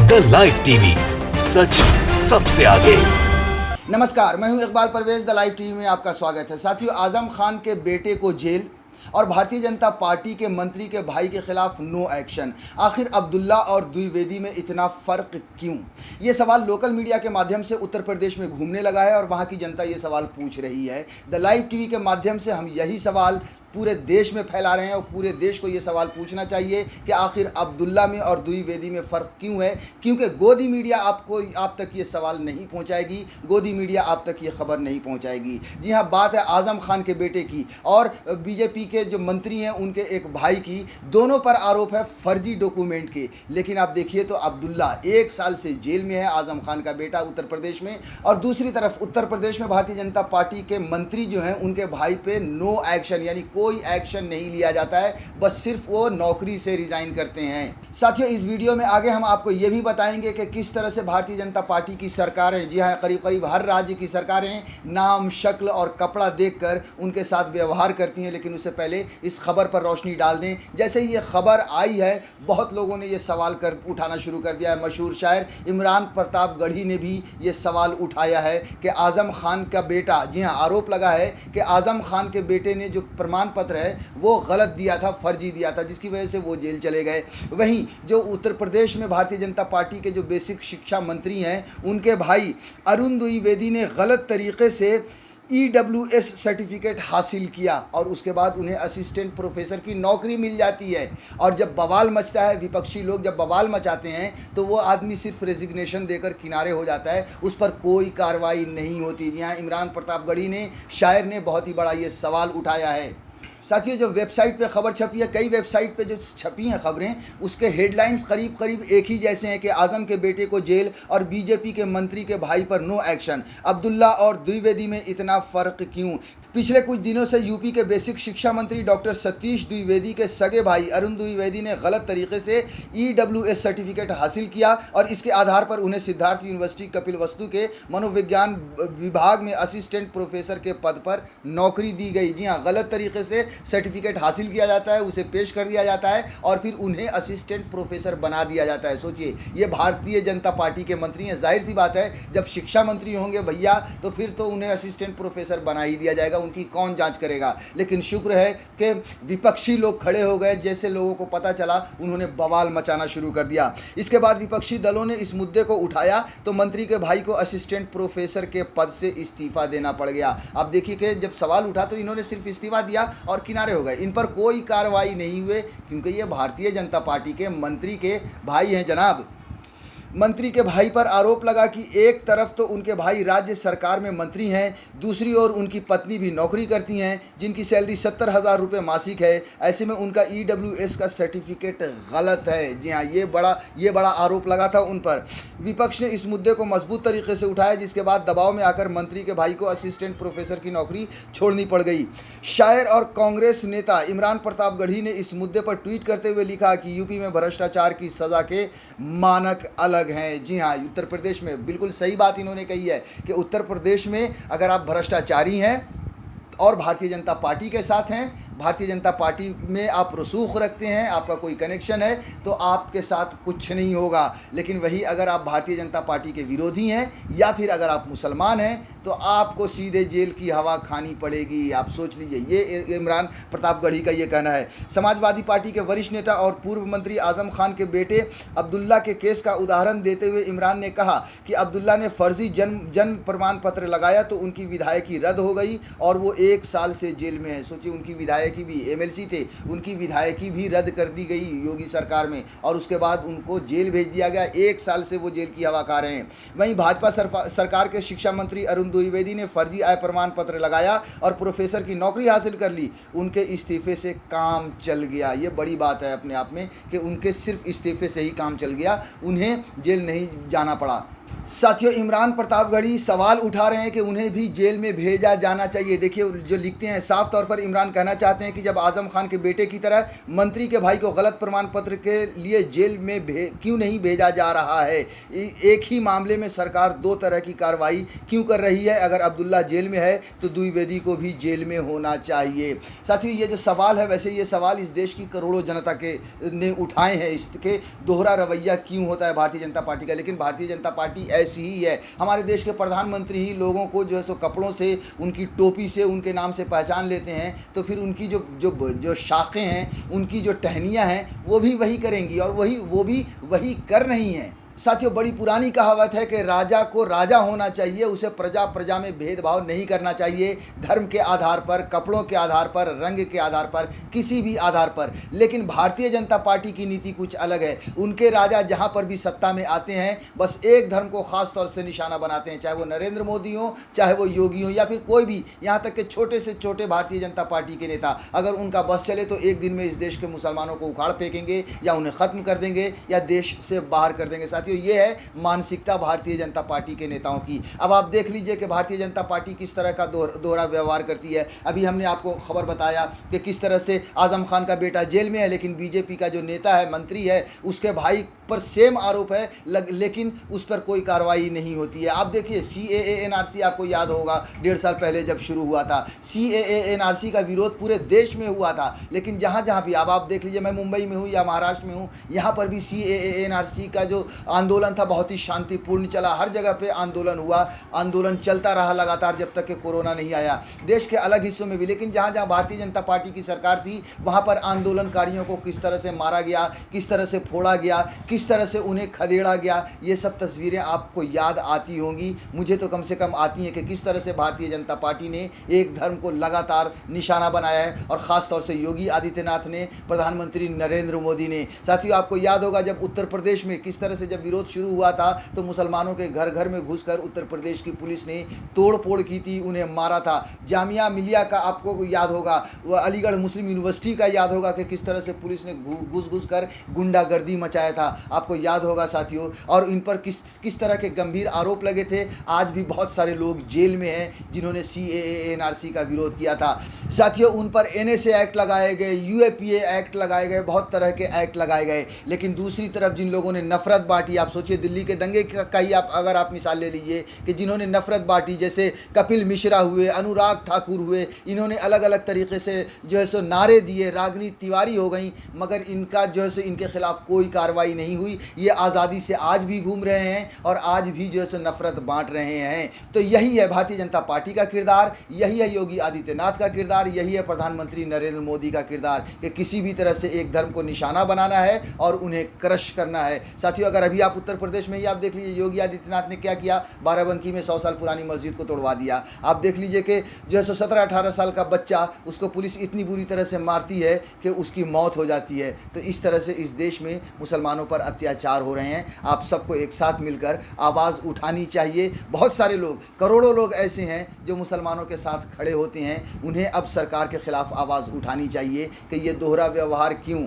The live TV, सच सबसे आगे। नमस्कार, मैं हूं Iqbal Parvez. The live TV में आपका स्वागत है। साथियों, आजम खान के बेटे को जेल और भारतीय जनता पार्टी के मंत्री के भाई के खिलाफ नो एक्शन। आखिर अब्दुल्ला और द्विवेदी में इतना फ़र्क क्यों? ये सवाल लोकल मीडिया के माध्यम से उत्तर प्रदेश में घूमने लगा है और वहाँ की जनता ये सवाल पूछ रही है। द लाइव टीवी के माध्यम से हम यही सवाल पूरे देश में फैला रहे हैं और पूरे देश को ये सवाल पूछना चाहिए कि आखिर अब्दुल्ला में और द्विवेदी में फ़र्क क्यों है। क्योंकि गोदी मीडिया आप तक ये सवाल नहीं पहुंचाएगी, गोदी मीडिया आप तक ये खबर नहीं पहुंचाएगी। जी हाँ, बात है आज़म खान के बेटे की और बीजेपी के जो मंत्री हैं उनके एक भाई की। दोनों पर आरोप है फर्जी डॉक्यूमेंट के। लेकिन आप देखिए तो अब्दुल्ला 1 साल से जेल में है, आज़म खान का बेटा उत्तर प्रदेश में, और दूसरी तरफ उत्तर प्रदेश में भारतीय जनता पार्टी के मंत्री जो हैं उनके भाई पे नो एक्शन, यानी कोई एक्शन नहीं लिया जाता है, बस सिर्फ वो नौकरी से रिजाइन करते हैं। साथियों, इस वीडियो में आगे हम आपको ये भी बताएंगे कि किस तरह से भारतीय जनता पार्टी की सरकारें, जी हाँ, करीब करीब हर राज्य की सरकारें नाम, शक्ल और कपड़ा देखकर उनके साथ व्यवहार करती हैं। लेकिन उससे पहले इस खबर पर रोशनी डाल दें। जैसे ही ये खबर आई है, बहुत लोगों ने ये सवाल उठाना शुरू कर दिया है। मशहूर शायर इमरान प्रतापगढ़ी ने भी ये सवाल उठाया है कि आज़म खान का बेटा, जी हाँ, आरोप लगा है कि आज़म खान के बेटे ने जो प्रमाण पत्र है वो गलत दिया था, फर्जी दिया था, जिसकी वजह से वो जेल चले गए। वहीं जो उत्तर प्रदेश में भारतीय जनता पार्टी के जो बेसिक शिक्षा मंत्री हैं उनके भाई अरुण द्विवेदी ने गलत तरीके से EWS सर्टिफिकेट हासिल किया और उसके बाद उन्हें असिस्टेंट प्रोफेसर की नौकरी मिल जाती है। और जब बवाल मचता है, विपक्षी लोग जब बवाल मचाते हैं तो वो आदमी सिर्फ रेजिग्नेशन देकर किनारे हो जाता है, उस पर कोई कार्रवाई नहीं होती। यहाँ इमरान प्रतापगढ़ी ने, शायर ने बहुत ही बड़ा ये सवाल उठाया है। साथियों, जो वेबसाइट पे खबर छपी है, कई वेबसाइट पे जो छपी हैं खबरें, उसके हेडलाइंस करीब करीब एक ही जैसे हैं कि आज़म के बेटे को जेल और बीजेपी के मंत्री के भाई पर नो एक्शन। अब्दुल्ला और द्विवेदी में इतना फ़र्क क्यों? पिछले कुछ दिनों से यूपी के बेसिक शिक्षा मंत्री डॉक्टर सतीश द्विवेदी के सगे भाई अरुण द्विवेदी ने गलत तरीके से EWS सर्टिफिकेट हासिल किया और इसके आधार पर उन्हें सिद्धार्थ यूनिवर्सिटी कपिलवस्तु के मनोविज्ञान विभाग में असिस्टेंट प्रोफेसर के पद पर नौकरी दी गई। जी हाँ, गलत तरीके से सर्टिफिकेट हासिल किया जाता है, उसे पेश कर दिया जाता है और फिर उन्हें असिस्टेंट प्रोफेसर बना दिया जाता है। सोचिए, ये भारतीय जनता पार्टी के मंत्री हैं, जाहिर सी बात है जब शिक्षा मंत्री होंगे भैया तो फिर तो उन्हें असिस्टेंट प्रोफेसर बना ही दिया जाएगा, उनकी कौन जांच करेगा। लेकिन शुक्र है कि विपक्षी लोग खड़े हो गए। जैसे लोगों को पता चला उन्होंने बवाल मचाना शुरू कर दिया। इसके बाद विपक्षी दलों ने इस मुद्दे को उठाया तो मंत्री के भाई को असिस्टेंट प्रोफेसर के पद से इस्तीफा देना पड़ गया। अब देखिए कि जब सवाल उठा तो इन्होंने सिर्फ इस्तीफा दिया और किनारे हो गए, इन पर कोई कार्रवाई नहीं हुए, क्योंकि ये भारतीय जनता पार्टी के मंत्री के भाई हैं जनाब। मंत्री के भाई पर आरोप लगा कि एक तरफ तो उनके भाई राज्य सरकार में मंत्री हैं, दूसरी ओर उनकी पत्नी भी नौकरी करती हैं जिनकी सैलरी 70,000 रुपये मासिक है। ऐसे में उनका EWS का सर्टिफिकेट गलत है। जी हाँ, ये बड़ा आरोप लगा था उन पर। विपक्ष ने इस मुद्दे को मजबूत तरीके से उठाया, जिसके बाद दबाव में आकर मंत्री के भाई को असिस्टेंट प्रोफेसर की नौकरी छोड़नी पड़ गई। शायर और कांग्रेस नेता इमरान प्रतापगढ़ी ने इस मुद्दे पर ट्वीट करते हुए लिखा कि यूपी में भ्रष्टाचार की सज़ा के मानक अलग हैं। जी हाँ, उत्तर प्रदेश में बिल्कुल सही बात इन्होंने कही है कि उत्तर प्रदेश में अगर आप भ्रष्टाचारी हैं और भारतीय जनता पार्टी के साथ हैं, भारतीय जनता पार्टी में आप रसूख रखते हैं, आपका कोई कनेक्शन है, तो आपके साथ कुछ नहीं होगा। लेकिन वही अगर आप भारतीय जनता पार्टी के विरोधी हैं या फिर अगर आप मुसलमान हैं तो आपको सीधे जेल की हवा खानी पड़ेगी। आप सोच लीजिए, ये इमरान प्रतापगढ़ी का ये कहना है। समाजवादी पार्टी के वरिष्ठ नेता और पूर्व मंत्री आज़म खान के बेटे अब्दुल्ला के केस का उदाहरण देते हुए इमरान ने कहा कि अब्दुल्ला ने फर्जी जन्म प्रमाण पत्र लगाया तो उनकी विधायकी रद्द हो गई और वो 1 साल से जेल में है। सोचिए, उनकी विधायकी भी MLC थे, उनकी विधायकी भी रद्द कर दी गई योगी सरकार में और उसके बाद उनको जेल भेज दिया गया। 1 साल से वो जेल की हवा खा रहे हैं। वहीं भाजपा सरकार के शिक्षा मंत्री अरुण द्विवेदी ने फर्जी आय प्रमाण पत्र लगाया और प्रोफेसर की नौकरी हासिल कर ली। उनके इस्तीफे से काम चल गया। ये बड़ी बात है अपने आप में कि उनके सिर्फ इस्तीफे से ही काम चल गया, उन्हें जेल नहीं जाना पड़ा। साथियों, इमरान प्रतापगढ़ी सवाल उठा रहे हैं कि उन्हें भी जेल में भेजा जाना चाहिए। देखिए, जो लिखते हैं साफ तौर पर इमरान कहना चाहते हैं कि जब आजम खान के बेटे की तरह मंत्री के भाई को गलत प्रमाण पत्र के लिए जेल में क्यों नहीं भेजा जा रहा है। एक ही मामले में सरकार दो तरह की कार्रवाई क्यों कर रही है। अगर अब्दुल्ला जेल में है तो द्विवेदी को भी जेल में होना चाहिए। साथियों, ये जो सवाल है, वैसे ये सवाल इस देश की करोड़ों जनता के ने उठाए हैं। इसके दोहरा रवैया क्यों होता है भारतीय जनता पार्टी का। लेकिन भारतीय जनता पार्टी ऐसी ही है। हमारे देश के प्रधानमंत्री ही लोगों को जो है सो कपड़ों से, उनकी टोपी से, उनके नाम से पहचान लेते हैं, तो फिर उनकी जो शाखें हैं, उनकी जो टहनियाँ हैं, वो भी वही करेंगी और वो भी वही कर रही हैं। साथियों, बड़ी पुरानी कहावत है कि राजा को राजा होना चाहिए, उसे प्रजा प्रजा में भेदभाव नहीं करना चाहिए, धर्म के आधार पर, कपड़ों के आधार पर, रंग के आधार पर, किसी भी आधार पर। लेकिन भारतीय जनता पार्टी की नीति कुछ अलग है। उनके राजा जहां पर भी सत्ता में आते हैं, बस एक धर्म को खास तौर से निशाना बनाते हैं, चाहे वो नरेंद्र मोदी हो, चाहे वो योगी हो, या फिर कोई भी, यहाँ तक कि छोटे से छोटे भारतीय जनता पार्टी के नेता। अगर उनका बस चले तो एक दिन में इस देश के मुसलमानों को उखाड़ फेंकेंगे या उन्हें ख़त्म कर देंगे या देश से बाहर कर देंगे। ये है मानसिकता भारतीय जनता पार्टी के नेताओं की। अब आप देख लीजिए कि भारतीय जनता पार्टी किस तरह का दोहरा व्यवहार करती है। अभी हमने आपको खबर बताया कि किस तरह से आजम खान का बेटा जेल में है, लेकिन बीजेपी का जो नेता है, मंत्री है, उसके भाई पर सेम आरोप है, लेकिन उस पर कोई कार्रवाई नहीं होती है। आप देखिए, CAA NRC आपको याद होगा 1.5 साल पहले जब शुरू हुआ था, CAA NRC का विरोध पूरे देश में हुआ था। लेकिन जहाँ जहाँ भी अब आप देख लीजिए, मैं मुंबई में हूँ या महाराष्ट्र में हूँ, यहाँ पर भी CAA NRC का जो आंदोलन था बहुत ही शांतिपूर्ण चला। हर जगह पे आंदोलन हुआ, आंदोलन चलता रहा लगातार जब तक कि कोरोना नहीं आया। देश के अलग हिस्सों में भी, लेकिन जहाँ जहाँ भारतीय जनता पार्टी की सरकार थी, वहाँ पर आंदोलनकारियों को किस तरह से मारा गया, किस तरह से फोड़ा गया, किस तरह से उन्हें खदेड़ा गया, ये सब तस्वीरें आपको याद आती होंगी। मुझे तो कम से कम आती हैं कि किस तरह से भारतीय जनता पार्टी ने एक धर्म को लगातार निशाना बनाया है, और ख़ास तौर से योगी आदित्यनाथ ने, प्रधानमंत्री नरेंद्र मोदी ने। साथियों, आपको याद होगा जब उत्तर प्रदेश में किस तरह से जब विरोध शुरू हुआ था, तो मुसलमानों के घर घर में घुसकर उत्तर प्रदेश की पुलिस ने तोड़ फोड़ की थी, उन्हें मारा था। जामिया मिलिया का आपको याद होगा, वह अलीगढ़ मुस्लिम यूनिवर्सिटी का याद होगा कि किस तरह से पुलिस ने घुस कर गुंडागर्दी मचाया था, आपको याद होगा साथियों। और इन पर किस तरह के गंभीर आरोप लगे थे। आज भी बहुत सारे लोग जेल में हैं जिन्होंने CAA NRC का विरोध किया था। साथियों, उन पर NSA एक्ट लगाए गए, UAPA एक्ट लगाए गए, बहुत तरह के एक्ट लगाए गए। लेकिन दूसरी तरफ जिन लोगों ने नफरत बांटी, आप सोचिए दिल्ली के दंगे का ही अगर आप मिसाल ले लीजिए कि जिन्होंने नफरत बांटी, जैसे कपिल मिश्रा हुए, अनुराग ठाकुर हुए, इन्होंने अलग अलग तरीके से जो है सो नारे दिए, रागनी तिवारी हो गई, मगर इनका जो है सो इनके खिलाफ कोई कार्रवाई नहीं हुई। ये आज़ादी से आज भी घूम रहे हैं और आज भी जो है सो नफरत बांट रहे हैं। तो यही है भारतीय जनता पार्टी का किरदार, यही है योगी आदित्यनाथ का किरदार, यही है प्रधानमंत्री नरेंद्र मोदी का किरदार कि किसी भी तरह से एक धर्म को निशाना बनाना है और उन्हें क्रश करना है। साथियों, अगर अभी आप उत्तर प्रदेश में ही आप देख लीजिए, योगी आदित्यनाथ ने क्या किया, बाराबंकी में 100 साल पुरानी मस्जिद को तोड़वा दिया। आप देख लीजिए कि जो है सो 17-18 साल का बच्चा, उसको पुलिस इतनी बुरी तरह से मारती है कि उसकी मौत हो जाती है। तो इस तरह से इस देश में मुसलमानों पर अत्याचार हो रहे हैं। आप सबको एक साथ मिलकर आवाज़ उठानी चाहिए। बहुत सारे लोग, करोड़ों लोग ऐसे हैं जो मुसलमानों के साथ खड़े होते हैं। उन्हें अब सरकार के खिलाफ आवाज़ उठानी चाहिए कि ये दोहरा व्यवहार क्यों।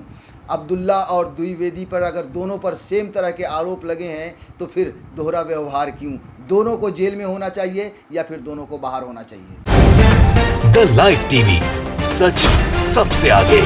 अब्दुल्ला और द्विवेदी पर अगर दोनों पर सेम तरह के आरोप लगे हैं तो फिर दोहरा व्यवहार क्यों। दोनों को जेल में होना चाहिए या फिर दोनों को बाहर होना चाहिए। द लाइव टीवी, सच सबसे आगे।